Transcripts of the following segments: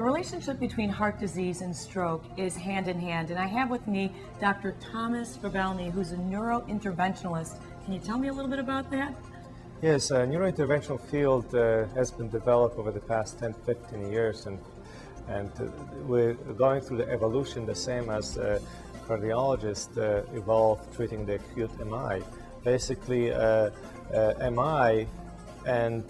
relationship between heart disease and stroke is hand in hand, and I have with me Dr. Thomas Verbelny, who's a neurointerventionalist. Can you tell me a little bit about that? Yes, neurointerventional field has been developed over the past 10, 15 years, and we're going through the evolution the same as cardiologists evolved treating the acute MI. Basically, MI and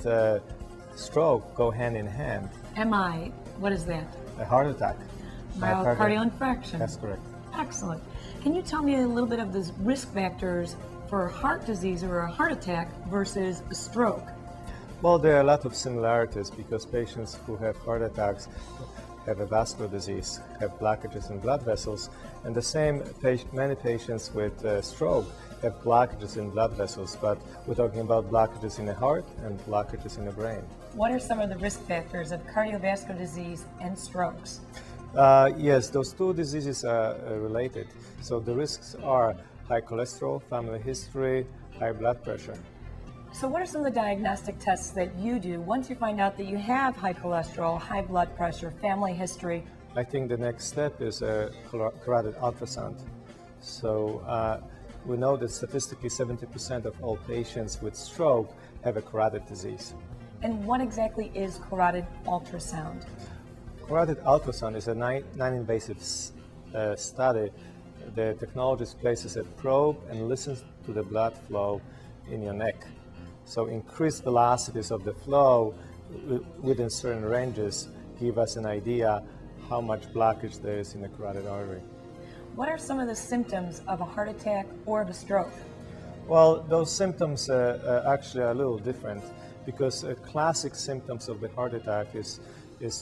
stroke go hand in hand. MI, what is that? A heart attack. Myocardial infarction. That's correct. Excellent. Can you tell me a little bit of the risk factors for heart disease or a heart attack versus a stroke? Well, there are a lot of similarities because patients who have heart attacks have a vascular disease, have blockages in blood vessels, and the same many patients with stroke have blockages in blood vessels, but we're talking about blockages in the heart and blockages in the brain. What are some of the risk factors of cardiovascular disease and strokes? Yes, those two diseases are related. So the risks are high cholesterol, family history, high blood pressure. So what are some of the diagnostic tests that you do once you find out that you have high cholesterol, high blood pressure, family history? I think the next step is a carotid ultrasound. So we know that statistically 70% of all patients with stroke have a carotid disease. And what exactly is carotid ultrasound? Carotid ultrasound is a non-invasive study. The technologist places a probe and listens to the blood flow in your neck. So increased velocities of the flow within certain ranges give us an idea how much blockage there is in the carotid artery. What are some of the symptoms of a heart attack or of a stroke? Well, those symptoms actually are a little different because classic symptoms of the heart attack is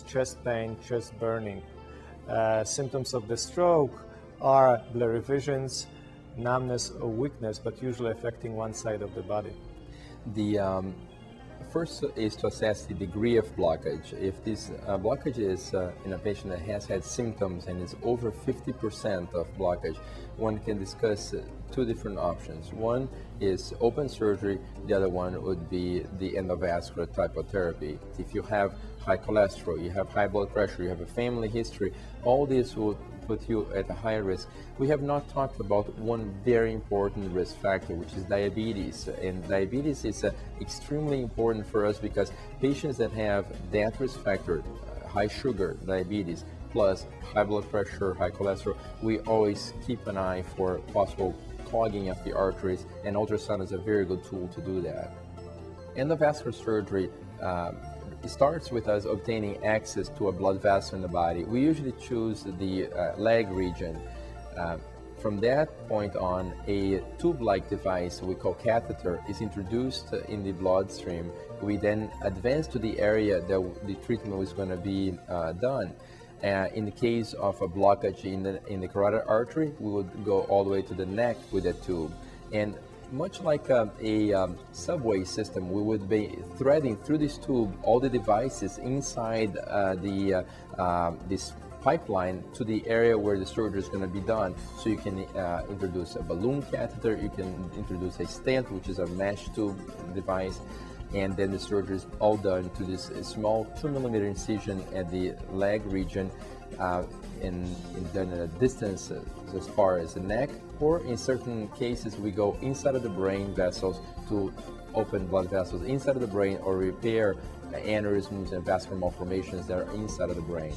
chest pain, chest burning. Symptoms of the stroke are blurry visions, numbness or weakness, but usually affecting one side of the body. The first is to assess the degree of blockage. If this blockage is in a patient that has had symptoms and is over 50% of blockage, one can discuss two different options. One is open surgery, the other one would be the endovascular type of therapy. If you have high cholesterol, you have high blood pressure, you have a family history, all this will put you at a higher risk. We have not talked about one very important risk factor, which is diabetes. And diabetes is extremely important for us because patients that have that risk factor, high sugar, diabetes, plus high blood pressure, high cholesterol, we always keep an eye for possible clogging of the arteries, and ultrasound is a very good tool to do that. Endovascular surgery starts with us obtaining access to a blood vessel in the body. We usually choose the leg region. From that point on, a tube-like device we call catheter is introduced in the bloodstream. We then advance to the area that the treatment is going to be done. In the case of a blockage in the carotid artery, we would go all the way to the neck with a tube. And much like a subway system, we would be threading through this tube all the devices inside this pipeline to the area where the surgery is going to be done. So you can introduce a balloon catheter, you can introduce a stent, which is a mesh tube device, and then the surgery is all done to this small 2mm incision at the leg region, and done at a distance as far as the neck, or in certain cases we go inside of the brain vessels to open blood vessels inside of the brain or repair aneurysms and vascular malformations that are inside of the brain.